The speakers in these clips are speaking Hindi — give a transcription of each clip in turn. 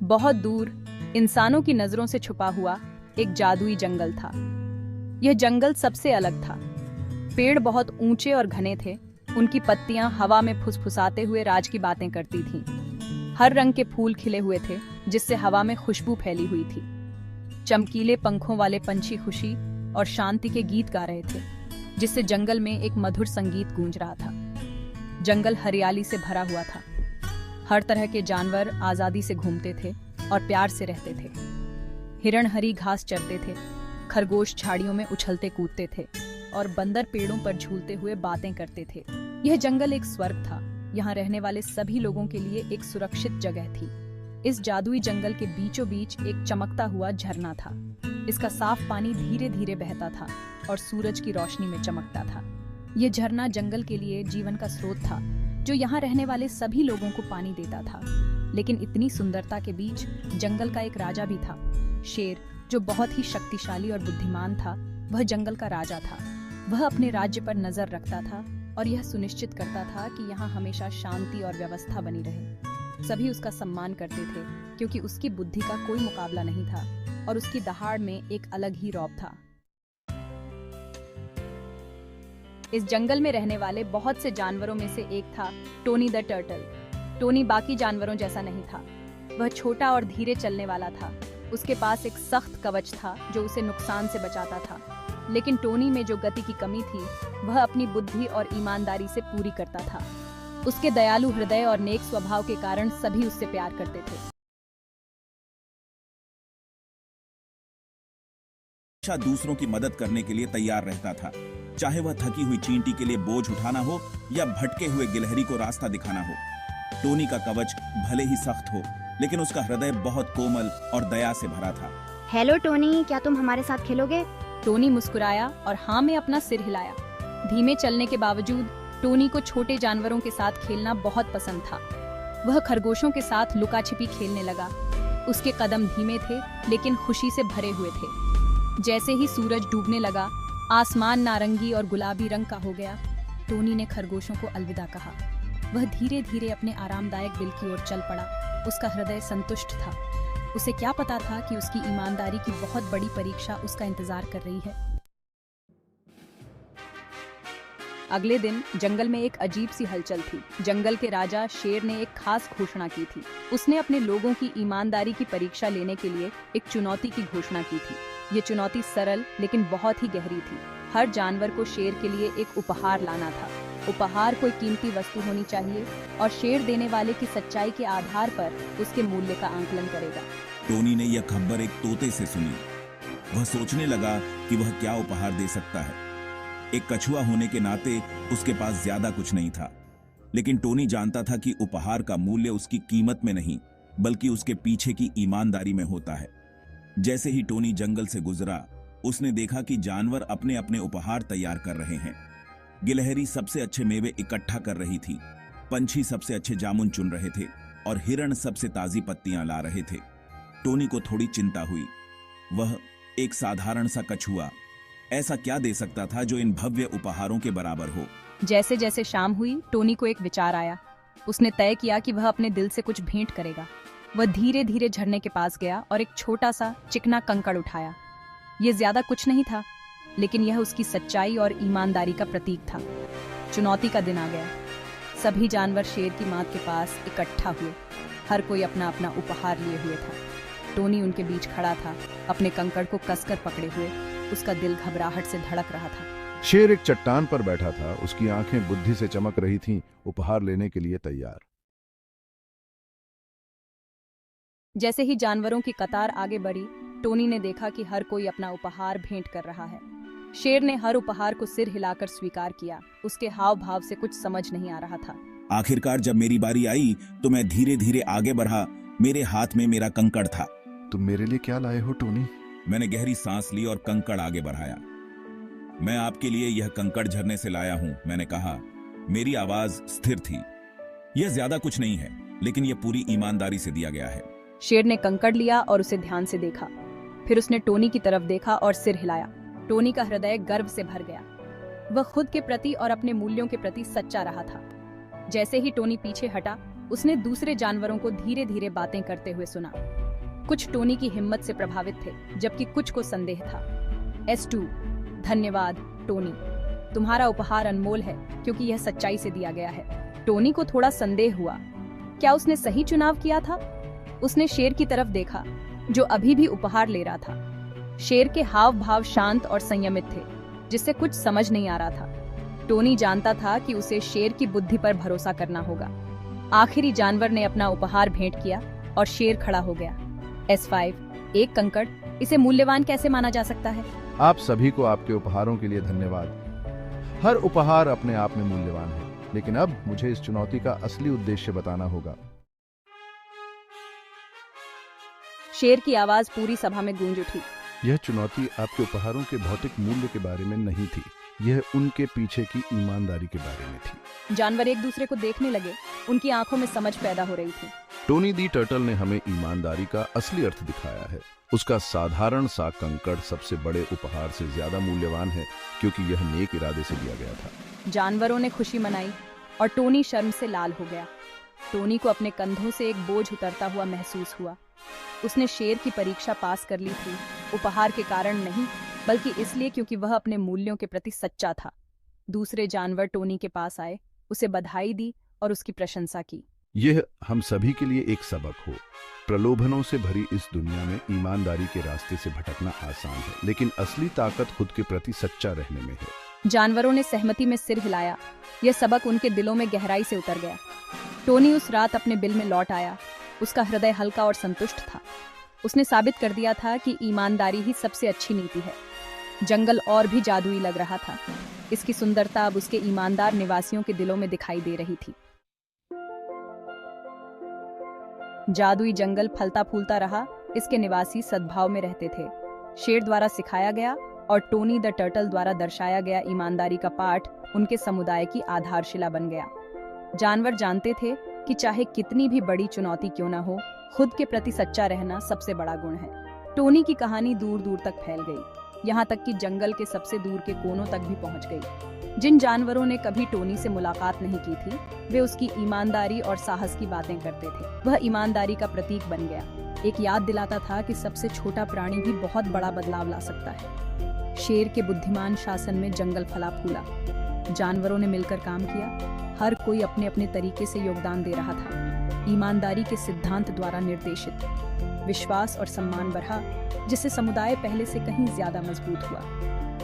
बहुत दूर इंसानों की नजरों से छुपा हुआ एक जादुई जंगल था। यह जंगल सबसे अलग था। पेड़ बहुत ऊंचे और घने थे। उनकी पत्तियां हवा में फुसफुसाते हुए राज की बातें करती थीं। हर रंग के फूल खिले हुए थे, जिससे हवा में खुशबू फैली हुई थी। चमकीले पंखों वाले पंछी खुशी और शांति के गीत गा रहे थे, जिससे जंगल में एक मधुर संगीत गूंज रहा था। जंगल हरियाली से भरा हुआ था। हर तरह के जानवर आजादी से घूमते थे और प्यार से रहते थे। हिरण हरी घास चरते थे, खरगोश झाड़ियों में उछलते कूदते थे और बंदर पेड़ों पर झूलते हुए बातें करते थे। यह जंगल एक स्वर्ग था। यहाँ रहने वाले सभी लोगों के लिए एक सुरक्षित जगह थी। इस जादुई जंगल के बीचों बीच एक चमकता हुआ झरना था। इसका साफ पानी धीरे धीरे बहता था और सूरज की रोशनी में चमकता था। यह झरना जंगल के लिए जीवन का स्रोत था, जो यहाँ रहने वाले सभी लोगों को पानी देता था। लेकिन इतनी सुंदरता के बीच जंगल का एक राजा भी था। शेर, जो बहुत ही शक्तिशाली और बुद्धिमान था, वह जंगल का राजा था। वह अपने राज्य पर नजर रखता था और यह सुनिश्चित करता था कि यहाँ हमेशा शांति और व्यवस्था बनी रहे। सभी उसका सम्मान करते थे, क्योंकि उसकी बुद्धि का कोई मुकाबला नहीं था और उसकी दहाड़ में एक अलग ही रौब था। इस जंगल में रहने वाले बहुत से जानवरों में से एक था टोनी द टर्टल। टोनी बाकी जानवरों जैसा नहीं था। वह छोटा और धीरे चलने वाला था। उसके पास एक सख्त कवच था जो उसे नुकसान से बचाता था। लेकिन टोनी में जो गति की कमी थी, वह अपनी बुद्धि और ईमानदारी से पूरी करता था। उसके दयालु हृदय और नेक स्वभाव के कारण सभी उससे प्यार करते थे। दूसरों की मदद करने के लिए तैयार रहता था, चाहे वह थकी हुई चींटी के लिए बोझ उठाना हो या भटके हुए गिलहरी को रास्ता दिखाना हो। टोनी का कवच भले ही सख्त हो, लेकिन उसका हृदय बहुत कोमल और दया से भरा था। हेलो टोनी, क्या तुम हमारे साथ खेलोगे? टोनी मुस्कुराया और हाँ में अपना सिर हिलाया। धीमे चलने के बावजूद टोनी को छोटे जानवरों के साथ खेलना बहुत पसंद था। वह खरगोशों के साथ लुका छिपी खेलने लगा। उसके कदम धीमे थे, लेकिन खुशी से भरे हुए थे। जैसे ही सूरज डूबने लगा, आसमान नारंगी और गुलाबी रंग का हो गया। टोनी ने खरगोशों को अलविदा कहा। वह धीरे धीरे अपने आरामदायक बिल की ओर चल पड़ा। उसका हृदय संतुष्ट था। उसे क्या पता था कि उसकी ईमानदारी की बहुत बड़ी परीक्षा उसका इंतजार कर रही है। अगले दिन जंगल में एक अजीब सी हलचल थी। जंगल के राजा शेर ने एक खास घोषणा की थी। उसने अपने लोगों की ईमानदारी की परीक्षा लेने के लिए एक चुनौती की घोषणा की थी। ये चुनौती सरल लेकिन बहुत ही गहरी थी। हर जानवर को शेर के लिए एक उपहार लाना था। उपहार कोई कीमती वस्तु होनी चाहिए और शेर देने वाले की सच्चाई के आधार पर उसके मूल्य का आंकलन करेगा। टोनी ने यह खबर एक तोते से सुनी। वह सोचने लगा कि वह क्या उपहार दे सकता है। एक कछुआ होने के नाते उसके पास ज्यादा कुछ नहीं था, लेकिन टोनी जानता था कि उपहार का मूल्य उसकी कीमत में नहीं, बल्कि उसके पीछे की ईमानदारी में होता है। जैसे ही टोनी जंगल से गुजरा, उसने देखा कि जानवर अपने अपने उपहार तैयार कर रहे हैं। गिलहरी सबसे अच्छे मेवे इकट्ठा कर रही थी, पंछी सबसे अच्छे जामुन चुन रहे थे और हिरण सबसे ताजी पत्तियां ला रहे थे। टोनी को थोड़ी चिंता हुई। वह एक साधारण सा कछुआ ऐसा क्या दे सकता था जो इन भव्य उपहारों के बराबर हो। जैसे जैसे शाम हुई, टोनी को एक विचार आया। उसने तय किया कि वह अपने दिल से कुछ भेंट करेगा। वह धीरे धीरे झरने के पास गया और एक छोटा सा चिकना कंकड़ उठाया। यह ज्यादा कुछ नहीं था, लेकिन यह उसकी सच्चाई और ईमानदारी का प्रतीक था। चुनौती का दिन आ गया। सभी जानवर शेर की माँ के पास इकट्ठा हुए। हर कोई अपना अपना उपहार लिए हुए था। टोनी उनके बीच खड़ा था, अपने कंकड़ को कसकर पकड़े हुए। उसका दिल घबराहट से धड़क रहा था। शेर एक चट्टान पर बैठा था। उसकी आंखें बुद्धि से चमक रही थीं, उपहार लेने के लिए तैयार। जैसे ही जानवरों की कतार आगे बढ़ी, टोनी ने देखा कि हर कोई अपना उपहार भेंट कर रहा है। शेर ने हर उपहार को सिर हिलाकर स्वीकार किया। उसके हाव भाव से कुछ समझ नहीं आ रहा था। आखिरकार जब मेरी बारी आई तो मैं धीरे धीरे आगे बढ़ा। मेरे हाथ में मेरा कंकड़ था। तुम मेरे लिए क्या लाए हो टोनी? मैंने गहरी सांस ली और कंकड़ आगे बढ़ाया। मैं आपके लिए यह कंकड़ झरने से लाया हूं, मैंने कहा। मेरी आवाज स्थिर थी। यह ज्यादा कुछ नहीं है, लेकिन यह पूरी ईमानदारी से दिया गया है। शेर ने कंकड़ लिया और उसे ध्यान से देखा। फिर उसने टोनी की तरफ देखा और सिर हिलाया। टोनी का हृदय गर्व से भर गया। वह खुद के प्रति और अपने मूल्यों के प्रति सच्चा रहा था। जैसे ही टोनी पीछे हटा, उसने दूसरे जानवरों को धीरे धीरे बातें करते हुए सुना। कुछ टोनी की हिम्मत से प्रभावित थे, जबकि कुछ को संदेह था। S2, धन्यवाद टोनी, तुम्हारा उपहार अनमोल है क्योंकि यह सच्चाई से दिया गया है। टोनी को थोड़ा संदेह हुआ, क्या उसने सही चुनाव किया था? उसने शेर की तरफ देखा, जो अभी भी उपहार ले रहा था। शेर के हाव भाव शांत और संयमित थे, जिससे कुछ समझ नहीं आ रहा था। टोनी जानता था कि उसे शेर की बुद्धि पर भरोसा करना होगा। आखिरी जानवर ने अपना उपहार भेंट किया और शेर खड़ा हो गया। S5, एक कंकड़, इसे मूल्यवान कैसे माना जा सकता है? आप सभी को आपके उपहारों के लिए धन्यवाद। हर उपहार अपने आप में मूल्यवान है, लेकिन अब मुझे इस चुनौती का असली उद्देश्य बताना होगा। शेर की आवाज पूरी सभा में गूंज उठी। यह चुनौती आपके उपहारों के भौतिक मूल्य के बारे में नहीं थी, यह उनके पीछे की ईमानदारी के बारे में थी। जानवर एक दूसरे को देखने लगे, उनकी आंखों में समझ पैदा हो रही थी। टोनी दी टर्टल ने हमें ईमानदारी का असली अर्थ दिखाया है। उसका साधारण सा कंकड़ सबसे बड़े उपहार से ज्यादा मूल्यवान है, क्योंकि यह नेक इरादे से दिया गया था। जानवरों ने खुशी मनाई और टोनी शर्म से लाल हो गया। टोनी को अपने कंधों से एक बोझ उतरता हुआ महसूस हुआ। उसने शेर की परीक्षा पास कर ली थी, उपहार के कारण नहीं, बल्कि इसलिए क्योंकि वह अपने मूल्यों के प्रति सच्चा था। दूसरे जानवर टोनी के पास आए, उसे बधाई दी और उसकी प्रशंसा की। यह हम सभी के लिए एक सबक हो। प्रलोभनों से भरी इस दुनिया में ईमानदारी के रास्ते से भटकना आसान है, लेकिन असली ताकत खुद के प्रति सच्चा रहने में है। जानवरों ने सहमति में सिर हिलाया। यह सबक उनके दिलों में गहराई से उतर गया। टोनी उस रात अपने बिल में लौट आया। उसका हृदय हल्का और संतुष्ट था। उसने साबित कर दिया था कि ईमानदारी ही सबसे अच्छी नीति है। जंगल और भी जादुई लग रहा था। इसकी सुंदरता अब उसके ईमानदार निवासियों के दिलों में दिखाई दे रही थी। जादुई जंगल फलता फूलता रहा। इसके निवासी सद्भाव में रहते थे। शेर द्वारा सिखाया गया और टोनी द टर्टल द्वारा दर्शाया गया ईमानदारी का पाठ उनके समुदाय की आधारशिला बन गया। जानवर जानते थे कि चाहे कितनी भी बड़ी चुनौती क्यों न हो, खुद के प्रति सच्चा रहना सबसे बड़ा गुण है। टोनी की कहानी दूर दूर तक फैल गई, यहाँ तक कि जंगल के सबसे दूर के कोनों तक भी पहुँच गई। जिन जानवरों ने कभी टोनी से मुलाकात नहीं की थी, वे उसकी ईमानदारी और साहस की बातें करते थे। वह ईमानदारी का प्रतीक बन गया, एक याद दिलाता था कि सबसे छोटा प्राणी भी बहुत बड़ा बदलाव ला सकता है। शेर के बुद्धिमान शासन में जंगल फला फूला। जानवरों ने मिलकर काम किया। हर कोई अपने अपने तरीके से योगदान दे रहा था। ईमानदारी के सिद्धांत द्वारा निर्देशित विश्वास और सम्मान बढ़ा, जिससे समुदाय पहले से कहीं ज्यादा मजबूत हुआ।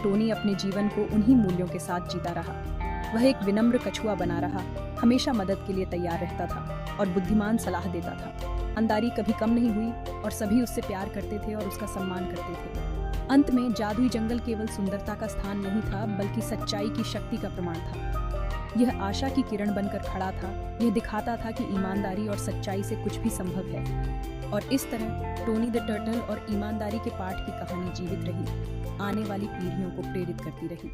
टोनी अपने जीवन को उन्हीं मूल्यों के साथ जीता रहा। वह एक विनम्र कछुआ बना रहा, हमेशा मदद के लिए तैयार रहता था और बुद्धिमान सलाह देता था। ईमानदारी कभी कम नहीं हुई और सभी उससे प्यार करते थे और उसका सम्मान करते थे। अंत में जादुई जंगल केवल सुंदरता का स्थान नहीं था, बल्कि सच्चाई की शक्ति का प्रमाण था। यह आशा की किरण बनकर खड़ा था। यह दिखाता था कि ईमानदारी और सच्चाई से कुछ भी संभव है। और इस तरह टोनी द टर्टल और ईमानदारी के पाठ की कहानी जीवित रही, आने वाली पीढ़ियों को प्रेरित करती रही।